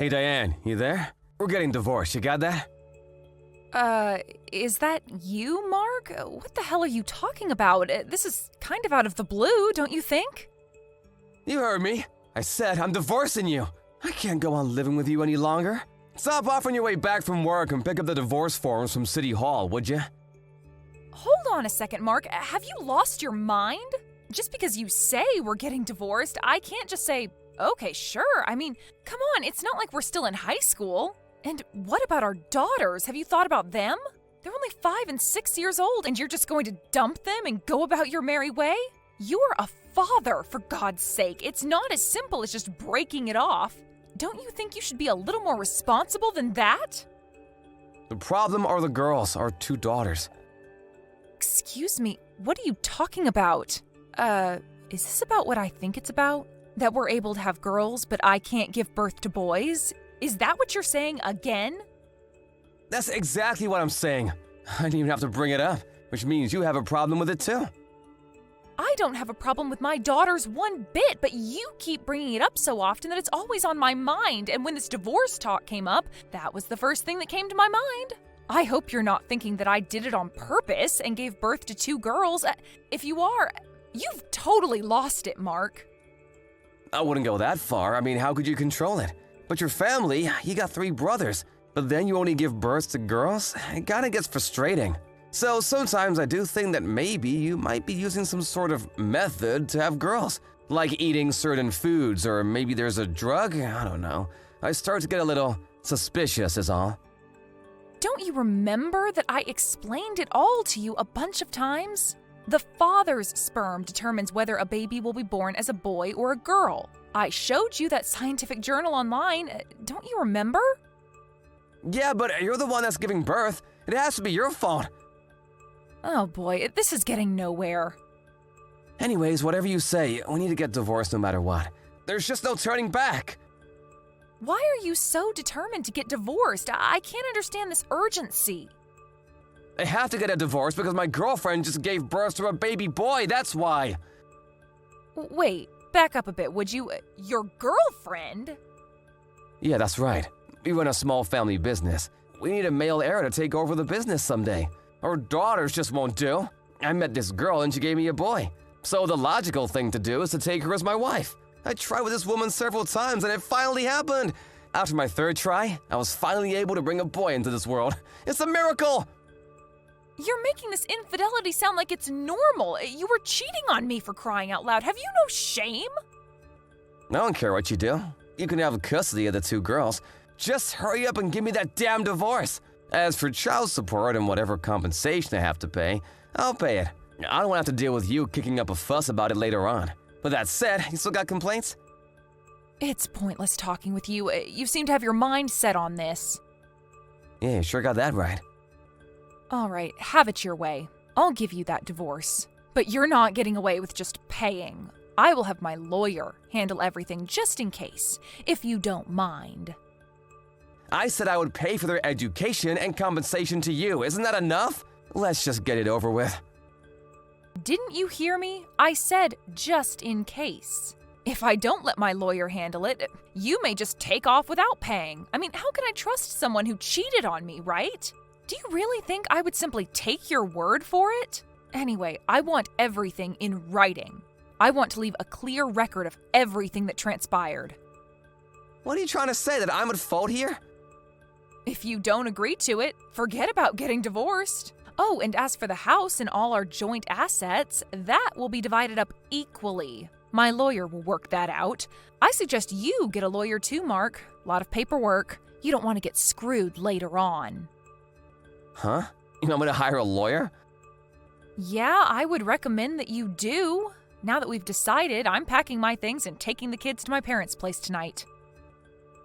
Hey Diane, you there? We're getting divorced, you got that? Is that you, Mark? What the hell are you talking about? This is kind of out of the blue, don't you think? You heard me. I said I'm divorcing you. I can't go on living with you any longer. Stop off on your way back from work and pick up the divorce forms from City Hall, would you? Hold on a second, Mark. Have you lost your mind? Just because you say we're getting divorced, I can't just say, okay, sure. I mean, come on, it's not like we're still in high school. And what about our daughters? Have you thought about them? They're only 5 and 6 years old, and you're just going to dump them and go about your merry way? You're a father, for God's sake. It's not as simple as just breaking it off. Don't you think you should be a little more responsible than that? The problem are the girls, our 2 daughters. Excuse me, what are you talking about? Is this about what I think it's about? That we're able to have girls, but I can't give birth to boys? Is that what you're saying again? That's exactly what I'm saying. I didn't even have to bring it up, which means you have a problem with it too. I don't have a problem with my daughters one bit, but you keep bringing it up so often that it's always on my mind. And when this divorce talk came up, that was the first thing that came to my mind. I hope you're not thinking that I did it on purpose and gave birth to 2 girls. If you are, you've totally lost it, Mark. I wouldn't go that far. I mean, how could you control it? But your family, you got 3 brothers, but then you only give birth to girls? It kinda gets frustrating. So sometimes I do think that maybe you might be using some sort of method to have girls, like eating certain foods, or maybe there's a drug, I don't know. I start to get a little suspicious is all. Don't you remember that I explained it all to you a bunch of times? The father's sperm determines whether a baby will be born as a boy or a girl. I showed you that scientific journal online. Don't you remember? Yeah, but you're the one that's giving birth. It has to be your fault. Oh boy, this is getting nowhere. Anyways, whatever you say, we need to get divorced no matter what. There's just no turning back. Why are you so determined to get divorced? I can't understand this urgency. I have to get a divorce because my girlfriend just gave birth to a baby boy, that's why. Wait, back up a bit, would you? Your girlfriend? Yeah, that's right. We run a small family business. We need a male heir to take over the business someday. Our daughters just won't do. I met this girl and she gave me a boy. So the logical thing to do is to take her as my wife. I tried with this woman several times and it finally happened. After my 3rd try, I was finally able to bring a boy into this world. It's a miracle! You're making this infidelity sound like it's normal. You were cheating on me, for crying out loud. Have you no shame? I don't care what you do. You can have custody of the 2 girls. Just hurry up and give me that damn divorce. As for child support and whatever compensation I have to pay, I'll pay it. I don't want to have to deal with you kicking up a fuss about it later on. But that said, you still got complaints? It's pointless talking with you. You seem to have your mind set on this. Yeah, you sure got that right. All right, have it your way. I'll give you that divorce. But you're not getting away with just paying. I will have my lawyer handle everything just in case, if you don't mind. I said I would pay for their education and compensation to you. Isn't that enough? Let's just get it over with. Didn't you hear me? I said just in case. If I don't let my lawyer handle it, you may just take off without paying. I mean, how can I trust someone who cheated on me, right? Do you really think I would simply take your word for it? Anyway, I want everything in writing. I want to leave a clear record of everything that transpired. What are you trying to say, that I'm at fault here? If you don't agree to it, forget about getting divorced. Oh, and as for the house and all our joint assets, that will be divided up equally. My lawyer will work that out. I suggest you get a lawyer too, Mark. A lot of paperwork. You don't want to get screwed later on. Huh? You want me to hire a lawyer? Yeah, I would recommend that you do. Now that we've decided, I'm packing my things and taking the kids to my parents' place tonight.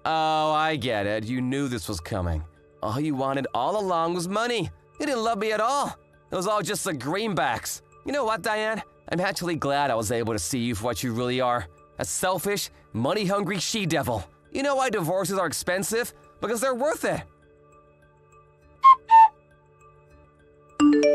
Oh, I get it. You knew this was coming. All you wanted all along was money. You didn't love me at all. It was all just the greenbacks. You know what, Diane? I'm actually glad I was able to see you for what you really are. A selfish, money-hungry she-devil. You know why divorces are expensive? Because they're worth it.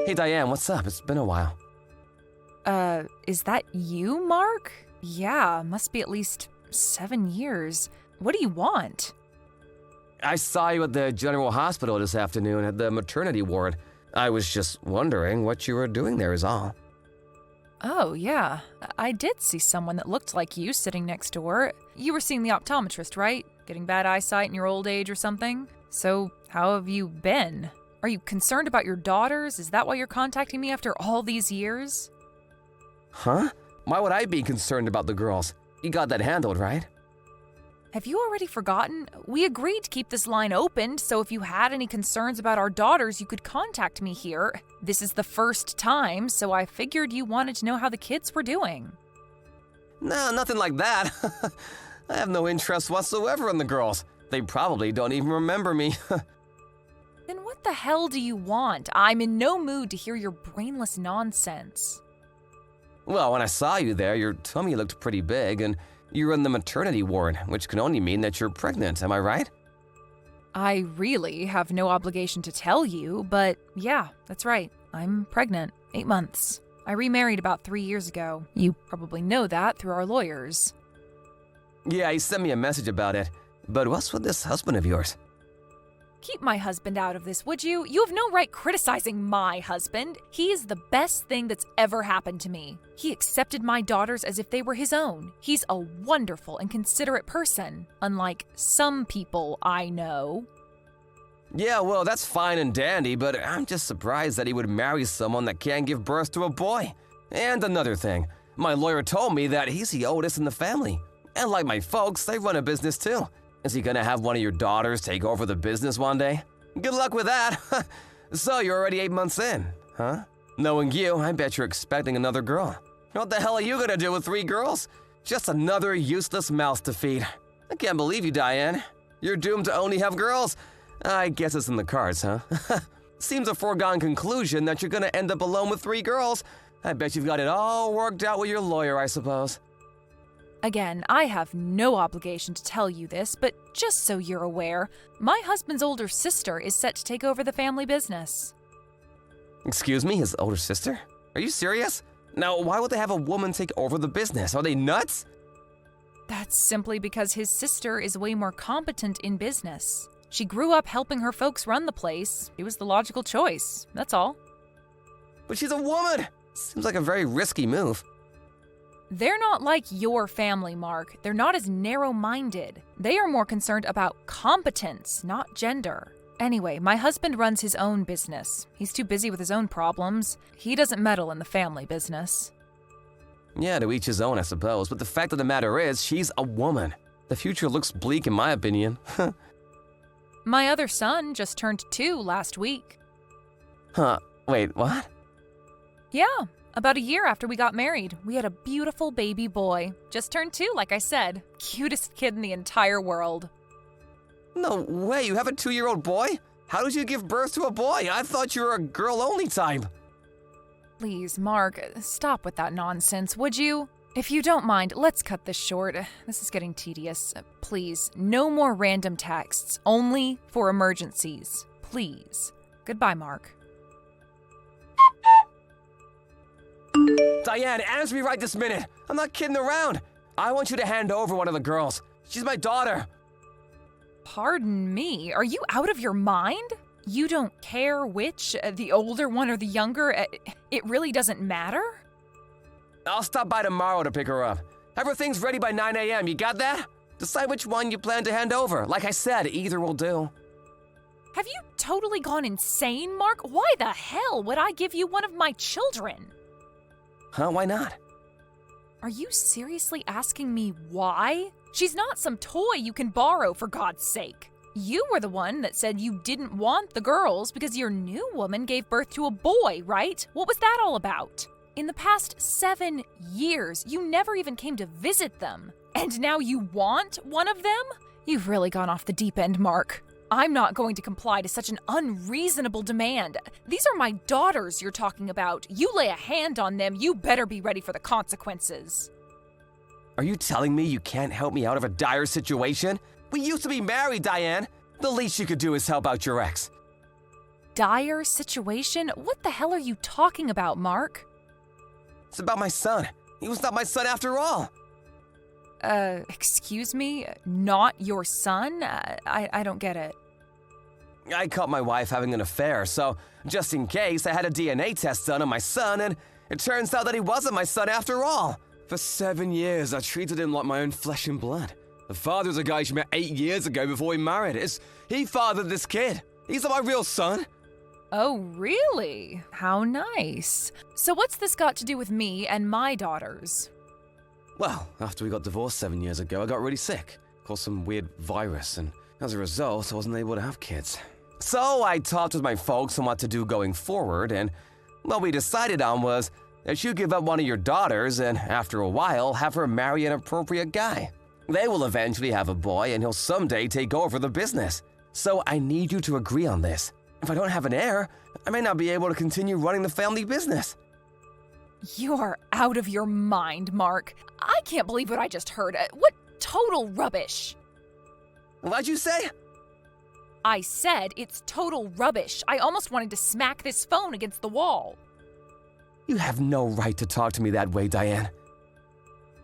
Hey, Diane, what's up? It's been a while. Is that you, Mark? Yeah, must be at least 7 years. What do you want? I saw you at the General Hospital this afternoon at the maternity ward. I was just wondering what you were doing there is all. Oh, yeah. I did see someone that looked like you sitting next to her. You were seeing the optometrist, right? Getting bad eyesight in your old age or something? So, how have you been? Are you concerned about your daughters? Is that why you're contacting me after all these years? Huh? Why would I be concerned about the girls? You got that handled, right? Have you already forgotten? We agreed to keep this line open, so if you had any concerns about our daughters, you could contact me here. This is the first time, so I figured you wanted to know how the kids were doing. No, nothing like that. I have no interest whatsoever in the girls. They probably don't even remember me. Then what the hell do you want? I'm in no mood to hear your brainless nonsense. Well, when I saw you there, your tummy looked pretty big, and you were in the maternity ward, which can only mean that you're pregnant, am I right? I really have no obligation to tell you, but yeah, that's right. I'm pregnant. 8 months. I remarried about 3 years ago. You probably know that through our lawyers. Yeah, he sent me a message about it. But what's with this husband of yours? Keep my husband out of this, would you? You have no right criticizing my husband. He is the best thing that's ever happened to me. He accepted my daughters as if they were his own. He's a wonderful and considerate person, unlike some people I know. Yeah, well, that's fine and dandy, but I'm just surprised that he would marry someone that can't give birth to a boy. And another thing, my lawyer told me that he's the oldest in the family. And like my folks, they run a business too. Is he gonna have one of your daughters take over the business one day? Good luck with that. So you're already 8 months in, huh? Knowing you, I bet you're expecting another girl. What the hell are you gonna do with 3 girls? Just another useless mouse to feed. I can't believe you, Diane. You're doomed to only have girls. I guess it's in the cards, huh? Seems a foregone conclusion that you're gonna end up alone with 3 girls. I bet you've got it all worked out with your lawyer, I suppose. Again, I have no obligation to tell you this, but just so you're aware, my husband's older sister is set to take over the family business. Excuse me, his older sister? Are you serious? Now, why would they have a woman take over the business? Are they nuts? That's simply because his sister is way more competent in business. She grew up helping her folks run the place. It was the logical choice, that's all. But she's a woman! Seems like a very risky move. They're not like your family, Mark. They're not as narrow-minded. They are more concerned about competence, not gender. Anyway, my husband runs his own business. He's too busy with his own problems. He doesn't meddle in the family business. Yeah, to each his own, I suppose. But the fact of the matter is, she's a woman. The future looks bleak in my opinion. My other son just turned 2 last week. Huh, wait, what? Yeah. About a year after we got married, we had a beautiful baby boy. Just turned 2, like I said. Cutest kid in the entire world. No way, you have a 2-year-old boy? How did you give birth to a boy? I thought you were a girl-only type. Please, Mark, stop with that nonsense, would you? If you don't mind, let's cut this short. This is getting tedious. Please, no more random texts. Only for emergencies. Please. Goodbye, Mark. Diane, answer me right this minute. I'm not kidding around. I want you to hand over one of the girls. She's my daughter. Pardon me, are you out of your mind? You don't care which, the older one or the younger? It really doesn't matter? I'll stop by tomorrow to pick her up. Everything's ready by 9 a.m., you got that? Decide which one you plan to hand over. Like I said, either will do. Have you totally gone insane, Mark? Why the hell would I give you one of my children? Huh, why not? Are you seriously asking me why? She's not some toy you can borrow, for God's sake. You were the one that said you didn't want the girls because your new woman gave birth to a boy, right? What was that all about? In the past 7 years, you never even came to visit them. And now you want one of them? You've really gone off the deep end, Mark. I'm not going to comply to such an unreasonable demand. These are my daughters you're talking about. You lay a hand on them, you better be ready for the consequences. Are you telling me you can't help me out of a dire situation? We used to be married, Diane. The least you could do is help out your ex. Dire situation? What the hell are you talking about, Mark? It's about my son. He was not my son after all. Excuse me? Not your son? I don't get it. I caught my wife having an affair, so just in case, I had a DNA test done on my son, and it turns out that he wasn't my son after all. For 7 years, I treated him like my own flesh and blood. The father's a guy she met 8 years ago before we married. He fathered this kid. He's not my real son. Oh, really? How nice. So what's this got to do with me and my daughters? Well, after we got divorced 7 years ago, I got really sick. Caused some weird virus, and as a result, I wasn't able to have kids. So I talked with my folks on what to do going forward, and what we decided on was that you give up one of your daughters and, after a while, have her marry an appropriate guy. They will eventually have a boy, and he'll someday take over the business. So I need you to agree on this. If I don't have an heir, I may not be able to continue running the family business. You're out of your mind, Mark. I can't believe what I just heard. What total rubbish. What'd you say? I said it's total rubbish. I almost wanted to smack this phone against the wall. You have no right to talk to me that way, Diane.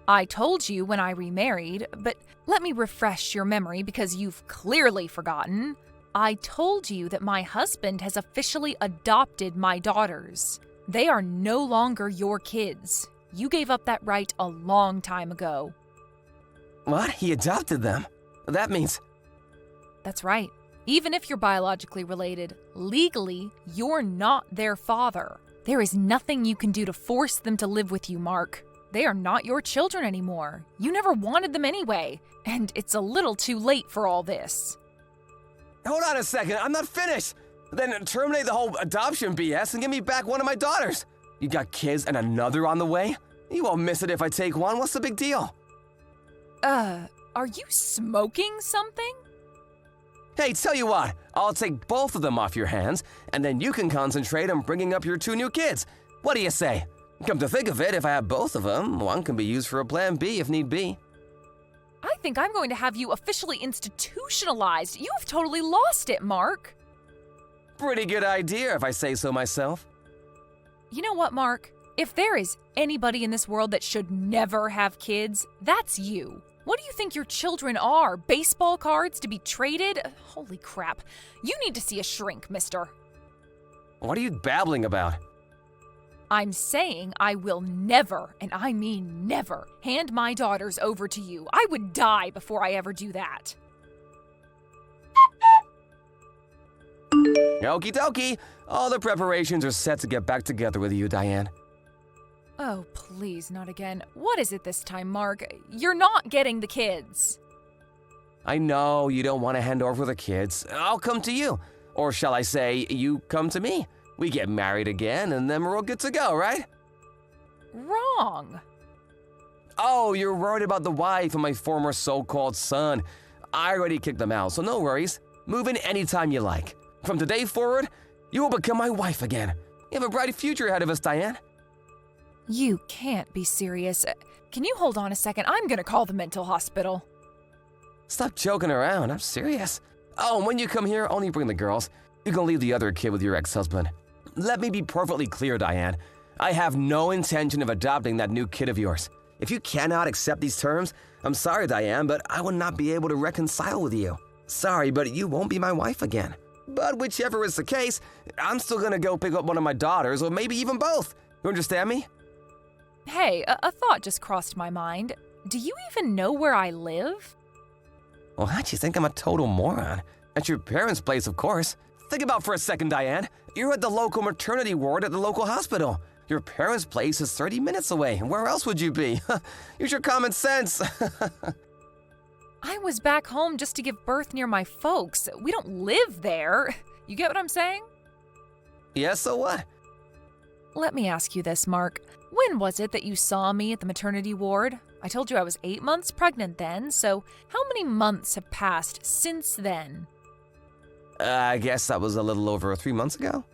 I told you when I remarried, but let me refresh your memory because you've clearly forgotten. I told you that my husband has officially adopted my daughters. They are no longer your kids. You gave up that right a long time ago. What? He adopted them? That means... That's right. Even if you're biologically related, legally, you're not their father. There is nothing you can do to force them to live with you, Mark. They are not your children anymore. You never wanted them anyway, and it's a little too late for all this. Hold on a second, I'm not finished. Then terminate the whole adoption BS and give me back one of my daughters. You got kids and another on the way? You won't miss it if I take one. What's the big deal? Are you smoking something? Hey, tell you what, I'll take both of them off your hands, and then you can concentrate on bringing up your 2 new kids. What do you say? Come to think of it, if I have both of them, one can be used for a plan B if need be. I think I'm going to have you officially institutionalized. You have totally lost it, Mark. Pretty good idea, if I say so myself. You know what, Mark? If there is anybody in this world that should never have kids, that's you. What do you think your children are? Baseball cards to be traded? Holy crap. You need to see a shrink, mister. What are you babbling about? I'm saying I will never, and I mean never, hand my daughters over to you. I would die before I ever do that. Okie dokie. All the preparations are set to get back together with you, Diane. Oh, please, not again. What is it this time, Mark? You're not getting the kids. I know you don't want to hand over the kids. I'll come to you. Or shall I say, you come to me. We get married again, and then we're all good to go, right? Wrong. Oh, you're worried about the wife and my former so-called son. I already kicked them out, so no worries. Move in anytime you like. From today forward, you will become my wife again. You have a bright future ahead of us, Diane. You can't be serious. Can you hold on a second? I'm gonna call the mental hospital. Stop joking around, I'm serious. Oh, and when you come here, only bring the girls. You can leave the other kid with your ex-husband. Let me be perfectly clear, Diane. I have no intention of adopting that new kid of yours. If you cannot accept these terms, I'm sorry, Diane, but I will not be able to reconcile with you. Sorry, but you won't be my wife again. But whichever is the case, I'm still gonna go pick up one of my daughters, or maybe even both. You understand me? Hey, a thought just crossed my mind. Do you even know where I live? What? You think I'm a total moron? At your parents' place, of course. Think about for a second, Diane. You're at the local maternity ward at the local hospital. Your parents' place is 30 minutes away. Where else would you be? Use your common sense. I was back home just to give birth near my folks. We don't live there. You get what I'm saying? Yeah, so what? Let me ask you this, Mark. When was it that you saw me at the maternity ward? I told you I was 8 months pregnant then, so how many months have passed since then? I guess that was a little over 3 months ago.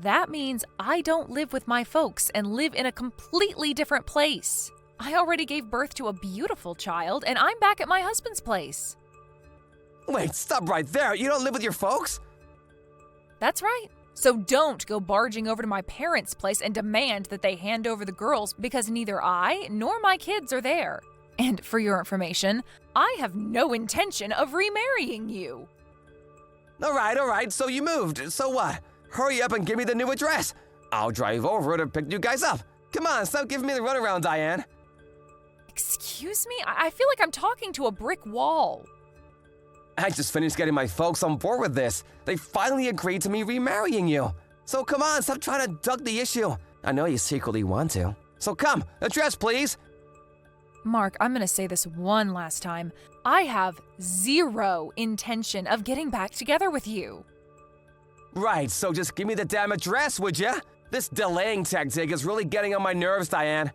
That means I don't live with my folks and live in a completely different place. I already gave birth to a beautiful child, and I'm back at my husband's place. Wait, stop right there. You don't live with your folks? That's right. So don't go barging over to my parents' place and demand that they hand over the girls because neither I nor my kids are there. And for your information, I have no intention of remarrying you. All right, so you moved. So what? Hurry up and give me the new address. I'll drive over to pick you guys up. Come on, stop giving me the runaround, Diane. Excuse me? I feel like I'm talking to a brick wall. I just finished getting my folks on board with this. They finally agreed to me remarrying you. So come on, stop trying to duck the issue. I know you secretly want to. So come, address please. Mark, I'm gonna say this one last time. I have zero intention of getting back together with you. Right, so just give me the damn address, would ya? This delaying tactic is really getting on my nerves, Diane.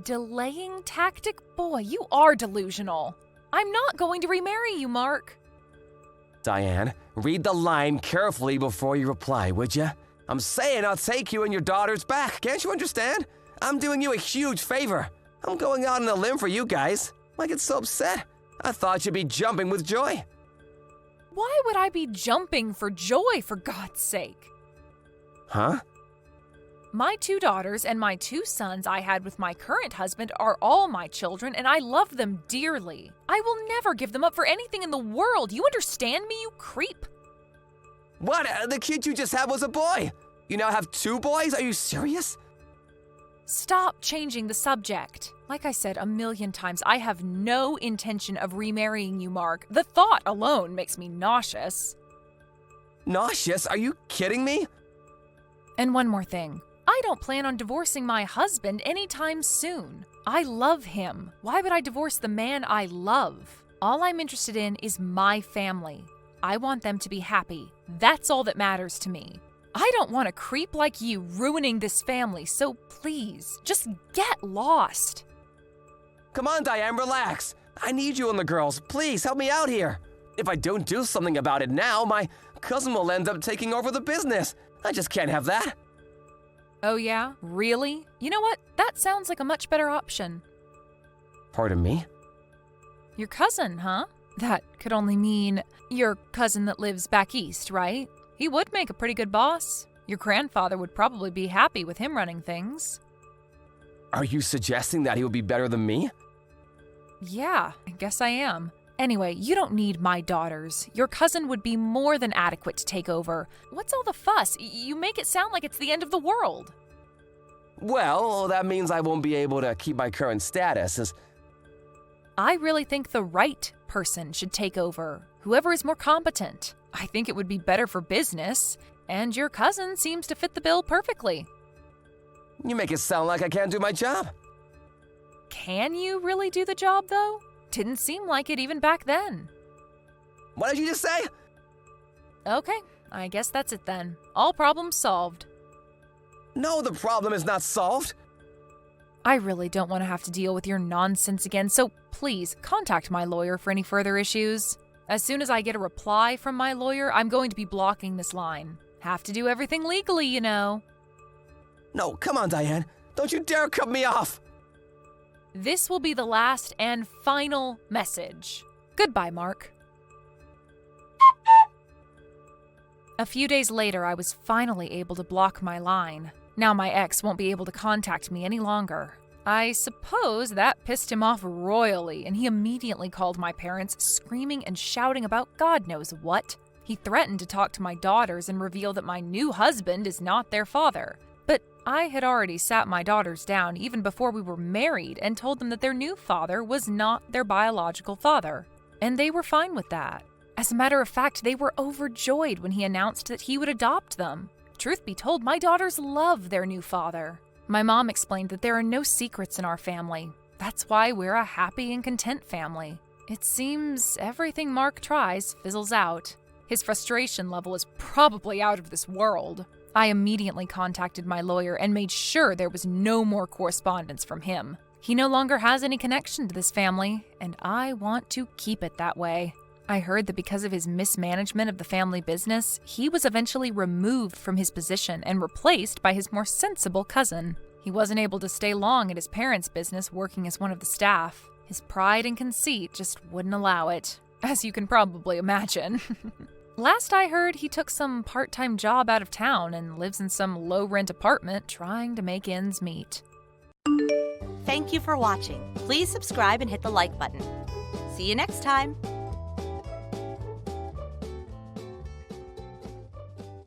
Delaying tactic? Boy, you are delusional. I'm not going to remarry you, Mark. Diane, read the line carefully before you reply, would ya? I'm saying I'll take you and your daughters back, can't you understand? I'm doing you a huge favor. I'm going out on a limb for you guys. Why get so upset? I thought you'd be jumping with joy. Why would I be jumping for joy, for God's sake? Huh? My 2 daughters and my 2 sons I had with my current husband are all my children, and I love them dearly. I will never give them up for anything in the world. You understand me, you creep? What? The kid you just had was a boy. You now have 2 boys? Are you serious? Stop changing the subject. Like I said a million times, I have no intention of remarrying you, Mark. The thought alone makes me nauseous. Nauseous? Are you kidding me? And one more thing. I don't plan on divorcing my husband anytime soon. I love him. Why would I divorce the man I love? All I'm interested in is my family. I want them to be happy. That's all that matters to me. I don't want a creep like you ruining this family, so please, just get lost. Come on, Diane, relax. I need you and the girls. Please, help me out here. If I don't do something about it now, my cousin will end up taking over the business. I just can't have that. Oh yeah? Really? You know what? That sounds like a much better option. Pardon me? Your cousin, huh? That could only mean your cousin that lives back east, right? He would make a pretty good boss. Your grandfather would probably be happy with him running things. Are you suggesting that he would be better than me? Yeah, I guess I am. Anyway, you don't need my daughters. Your cousin would be more than adequate to take over. What's all the fuss? You make it sound like it's the end of the world. Well, that means I won't be able to keep my current status as... I really think the right person should take over. Whoever is more competent. I think it would be better for business. And your cousin seems to fit the bill perfectly. You make it sound like I can't do my job. Can you really do the job, though? Didn't seem like it even back then. What did you just say? Okay, I guess that's it then. All problems solved. No, the problem is not solved. I really don't want to have to deal with your nonsense again, so please contact my lawyer for any further issues. As soon as I get a reply from my lawyer, I'm going to be blocking this line. Have to do everything legally, you know. No, come on, Diane. Don't you dare cut me off. This will be the last and final message. Goodbye, Mark. A few days later, I was finally able to block my line. Now my ex won't be able to contact me any longer. I suppose that pissed him off royally, and he immediately called my parents, screaming and shouting about God knows what. He threatened to talk to my daughters and reveal that my new husband is not their father. But I had already sat my daughters down even before we were married and told them that their new father was not their biological father. And they were fine with that. As a matter of fact, they were overjoyed when he announced that he would adopt them. Truth be told, my daughters love their new father. My mom explained that there are no secrets in our family. That's why we're a happy and content family. It seems everything Mark tries fizzles out. His frustration level is probably out of this world. I immediately contacted my lawyer and made sure there was no more correspondence from him. He no longer has any connection to this family, and I want to keep it that way. I heard that because of his mismanagement of the family business, he was eventually removed from his position and replaced by his more sensible cousin. He wasn't able to stay long at his parents' business working as one of the staff. His pride and conceit just wouldn't allow it, as you can probably imagine. Last I heard, he took some part-time job out of town and lives in some low-rent apartment trying to make ends meet. Thank you for watching. Please subscribe and hit the like button. See you next time.